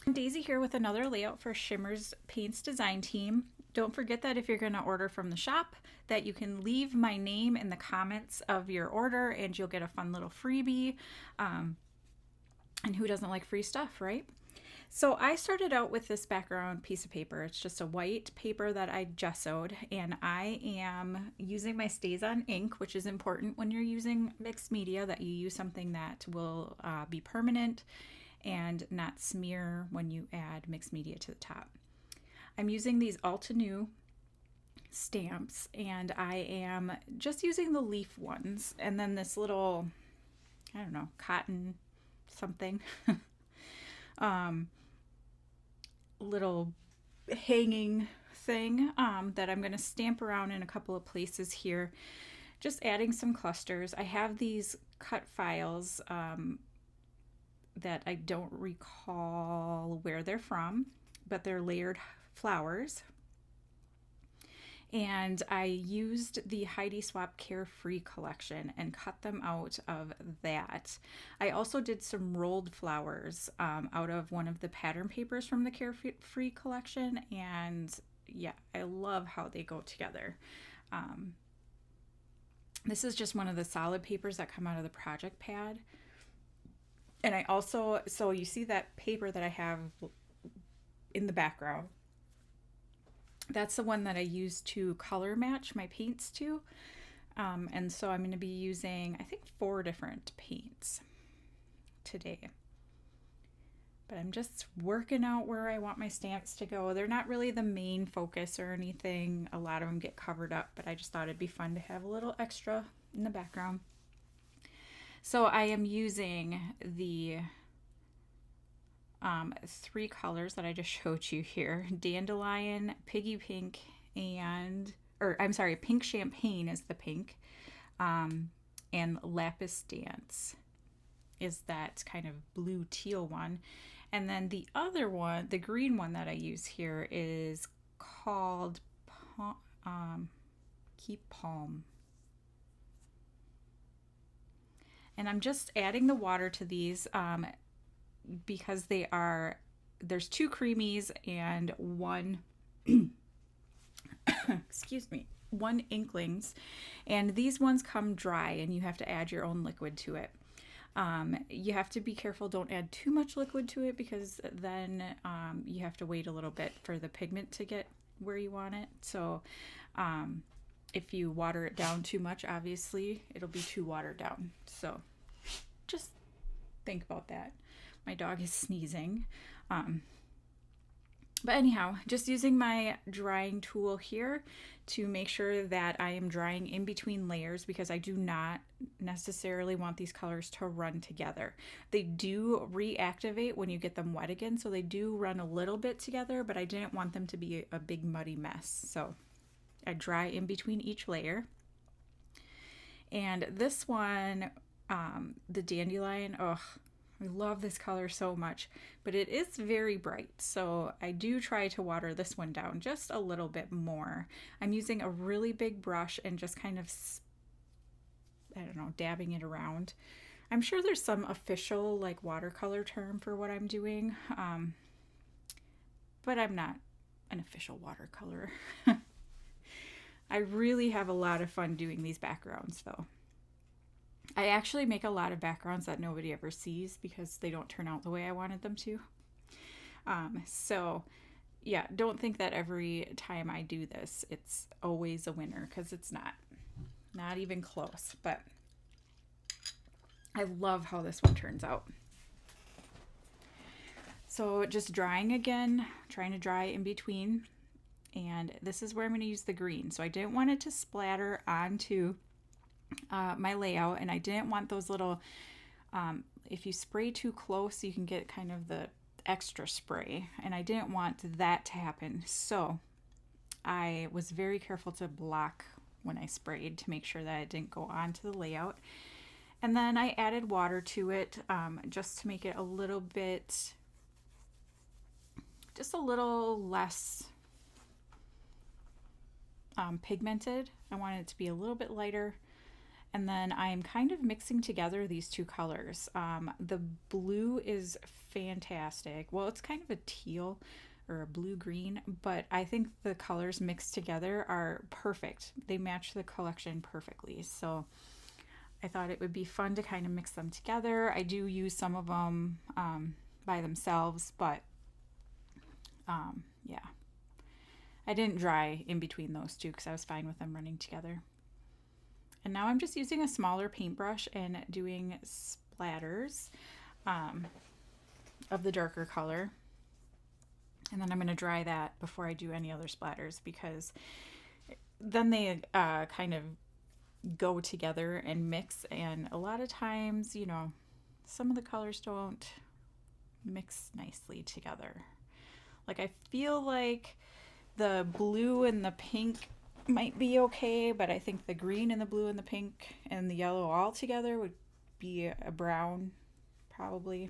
Daisy here with another layout for Shimmerz Paints design team. Don't forget that if you're going to order from the shop, that you can leave my name in the comments of your order and you'll get a fun little freebie. And who doesn't like free stuff, right? So I started out with this background piece of paper. It's just a white paper that I gessoed, and I am using my StazOn ink, which is important when you're using mixed media, that you use something that will be permanent and not smear when you add mixed media to the top. I'm using these Altenew stamps, and I am just using the leaf ones, and then this little, I don't know, cotton something little hanging thing that I'm going to stamp around in a couple of places here, just adding some clusters. I have these cut files that I don't recall where they're from, but they're layered flowers. And I used the Heidi Swap Carefree collection and cut them out of that. I also did some rolled flowers out of one of the pattern papers from the Carefree collection, and yeah, I love how they go together. This is just one of the solid papers that come out of the project pad. And I also, so you see that paper that I have in the background, that's the one that I use to color match my paints to. And so I'm going to be using, I think, 4 different paints today. But I'm just working out where I want my stamps to go. They're not really the main focus or anything. A lot of them get covered up, but I just thought it'd be fun to have a little extra in the background. So I am using the 3 colors that I just showed you here: dandelion, piggy pink, pink champagne is the pink, and lapis dance is that kind of blue teal one. And then the other one, the green one that I use here, is called Keep Palm. And I'm just adding the water to these because there's 2 creamies and 1 excuse me, 1 inklings, and these ones come dry and you have to add your own liquid to it. You have to be careful, don't add too much liquid to it, because then you have to wait a little bit for the pigment to get where you want it. So if you water it down too much, obviously it'll be too watered down. So just think about that. My dog is sneezing. But anyhow, just using my drying tool here to make sure that I am drying in between layers, because I do not necessarily want these colors to run together. They do reactivate when you get them wet again, so they do run a little bit together, but I didn't want them to be a big muddy mess. So I dry in between each layer. And this one, the dandelion, I love this color so much, but it is very bright, so I do try to water this one down just a little bit more. I'm using a really big brush and just kind of, I don't know, dabbing it around. I'm sure there's some official like watercolor term for what I'm doing, but I'm not an official watercolorer. I really have a lot of fun doing these backgrounds though. I actually make a lot of backgrounds that nobody ever sees because they don't turn out the way I wanted them to. So yeah, don't think that every time I do this, it's always a winner, because it's not even close, but I love how this one turns out. So just drying again, trying to dry in between. And this is where I'm going to use the green. So I didn't want it to splatter onto my layout, and I didn't want those little, if you spray too close, you can get kind of the extra spray, and I didn't want that to happen. So I was very careful to block when I sprayed to make sure that it didn't go onto the layout. And then I added water to it just to make it a little bit, just a little less pigmented. I wanted it to be a little bit lighter. And then I'm kind of mixing together these two colors. The blue is fantastic. Well, it's kind of a teal or a blue-green, but I think the colors mixed together are perfect. They match the collection perfectly. So I thought it would be fun to kind of mix them together. I do use some of them by themselves, but yeah. I didn't dry in between those two because I was fine with them running together. And now I'm just using a smaller paintbrush and doing splatters of the darker color. And then I'm going to dry that before I do any other splatters, because then they kind of go together and mix. And a lot of times, you know, some of the colors don't mix nicely together. Like I feel like the blue and the pink might be okay, but I think the green and the blue and the pink and the yellow all together would be a brown, probably.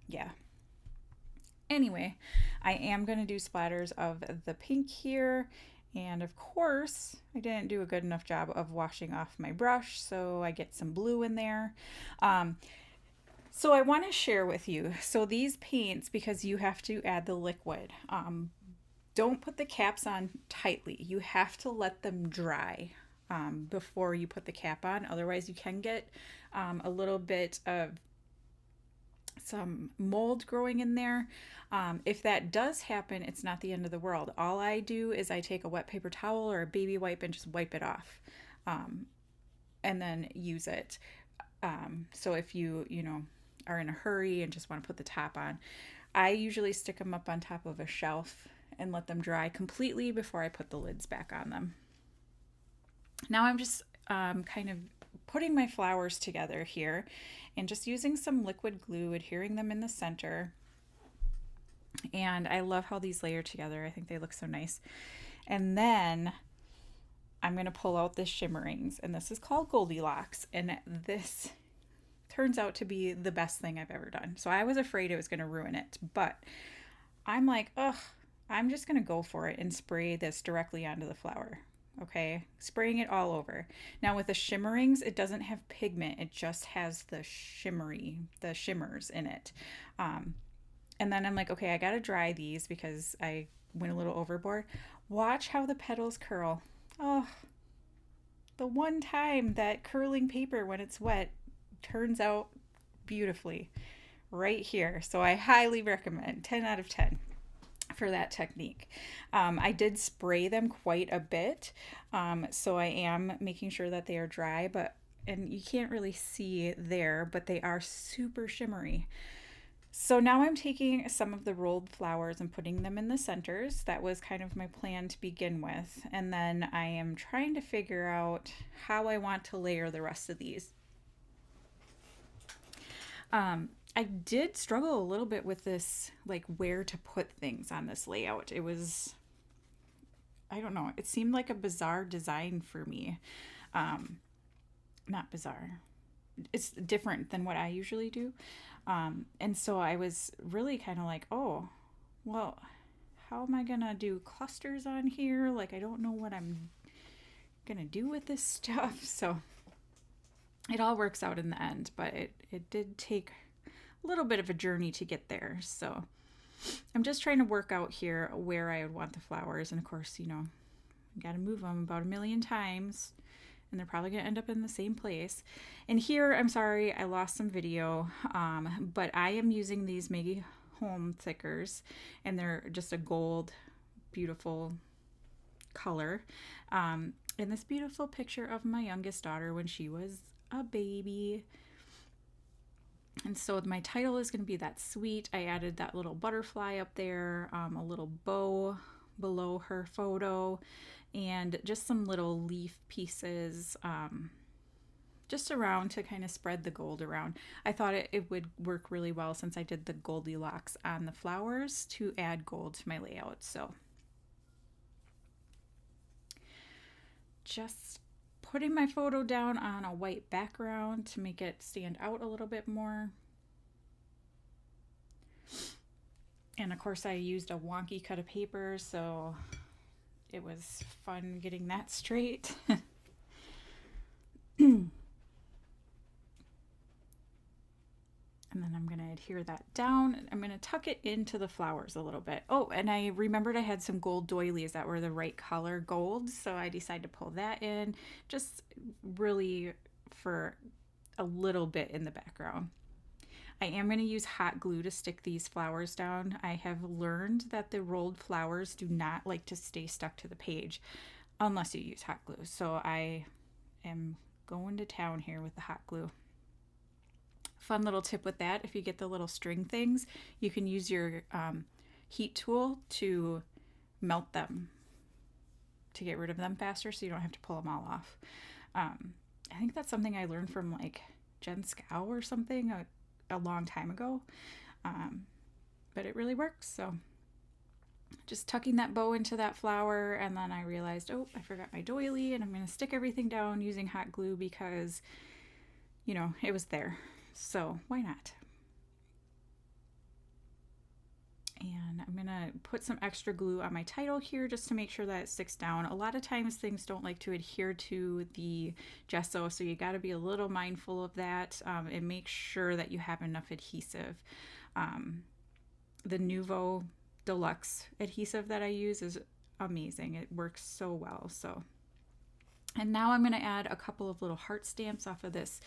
Yeah. Anyway, I am going to do splatters of the pink here. And of course, I didn't do a good enough job of washing off my brush, so I get some blue in there. So I want to share with you, so these paints, because you have to add the liquid, don't put the caps on tightly. You have to let them dry before you put the cap on. Otherwise you can get a little bit of some mold growing in there. If that does happen, it's not the end of the world. All I do is I take a wet paper towel or a baby wipe and just wipe it off, and then use it. So if you know, are in a hurry and just want to put the top on, I usually stick them up on top of a shelf and let them dry completely before I put the lids back on them. Now I'm just kind of putting my flowers together here and just using some liquid glue, adhering them in the center. And I love how these layer together. I think they look so nice. And then I'm going to pull out the Shimmerz, and this is called Goldilocks, and this turns out to be the best thing I've ever done. So I was afraid it was going to ruin it, but I'm like, ugh, I'm just going to go for it and spray this directly onto the flower. Okay, spraying it all over. Now with the Shimmerz, it doesn't have pigment, it just has the shimmers in it. And then I'm like, okay, I gotta dry these because I went a little overboard. Watch how the petals curl. Oh, the one time that curling paper when it's wet turns out beautifully right here. So I highly recommend, 10 out of 10 for that technique. I did spray them quite a bit, so I am making sure that they are dry, and you can't really see there, but they are super shimmery. So now I'm taking some of the rolled flowers and putting them in the centers. That was kind of my plan to begin with. And then I am trying to figure out how I want to layer the rest of these. I did struggle a little bit with this, like where to put things on this layout. It was, I don't know, it seemed like a bizarre design for me. Not bizarre. It's different than what I usually do. And so I was really kind of like, oh, well, how am I gonna do clusters on here? Like, I don't know what I'm gonna do with this stuff. So it all works out in the end, but it did take a little bit of a journey to get there. So I'm just trying to work out here where I would want the flowers. And of course, you know, you gotta move them about 1,000,000 times. And they're probably going to end up in the same place. And here, I'm sorry, I lost some video, but I am using these Maggie Home thickers, and they're just a gold, beautiful color. And this beautiful picture of my youngest daughter when she was a baby. And so my title is going to be That's Sweet. I added that little butterfly up there, a little bow below her photo, and just some little leaf pieces just around to kind of spread the gold around. I thought it would work really well since I did the Goldilocks on the flowers to add gold to my layout. So just putting my photo down on a white background to make it stand out a little bit more. And of course I used a wonky cut of paper, so it was fun getting that straight. And then I'm going to adhere that down. I'm going to tuck it into the flowers a little bit. Oh, and I remembered I had some gold doilies that were the right color gold, so I decided to pull that in just really for a little bit in the background. I am going to use hot glue to stick these flowers down. I have learned that the rolled flowers do not like to stay stuck to the page unless you use hot glue. So I am going to town here with the hot glue. Fun little tip with that, if you get the little string things, you can use your heat tool to melt them to get rid of them faster so you don't have to pull them all off. I think that's something I learned from like Jen Scow or something a long time ago, but it really works. So just tucking that bow into that flower, and then I realized, oh, I forgot my doily, and I'm going to stick everything down using hot glue because, you know, it was there. So why not? And I'm going to put some extra glue on my title here just to make sure that it sticks down. A lot of times things don't like to adhere to the gesso, so you got to be a little mindful of that and make sure that you have enough adhesive. The Nuvo Deluxe adhesive that I use is amazing. It works so well. And now I'm going to add a couple of little heart stamps off of this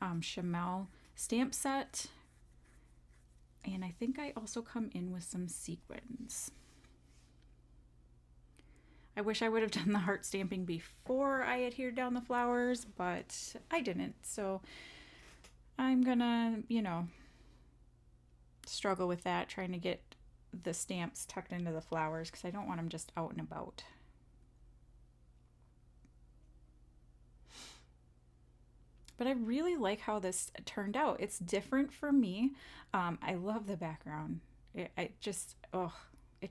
Shimmerz stamp set. And I think I also come in with some sequins. I wish I would have done the heart stamping before I adhered down the flowers, but I didn't. So I'm gonna, you know, struggle with that, trying to get the stamps tucked into the flowers because I don't want them just out and about. But I really like how this turned out. It's different for me. I love the background. It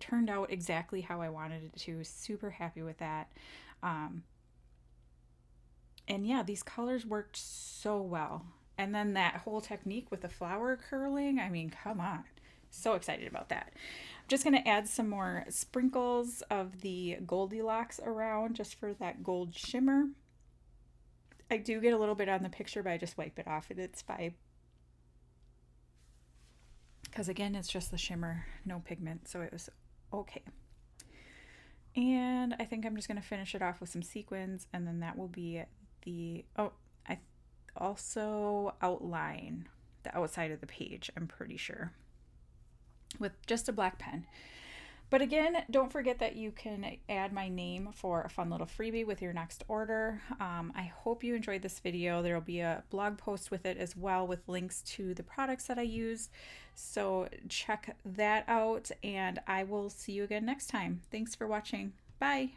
turned out exactly how I wanted it to. Super happy with that. And yeah, these colors worked so well. And then that whole technique with the flower curling, I mean, come on. So excited about that. I'm just going to add some more sprinkles of the Goldilocks around just for that gold shimmer. I do get a little bit on the picture, but I just wipe it off and it's fine. Because again, it's just the shimmer, no pigment, so it was okay. And I think I'm just going to finish it off with some sequins, and then that will be I also outline the outside of the page, I'm pretty sure, with just a black pen. But again, don't forget that you can add my name for a fun little freebie with your next order. I hope you enjoyed this video. There will be a blog post with it as well with links to the products that I used. So check that out, and I will see you again next time. Thanks for watching. Bye.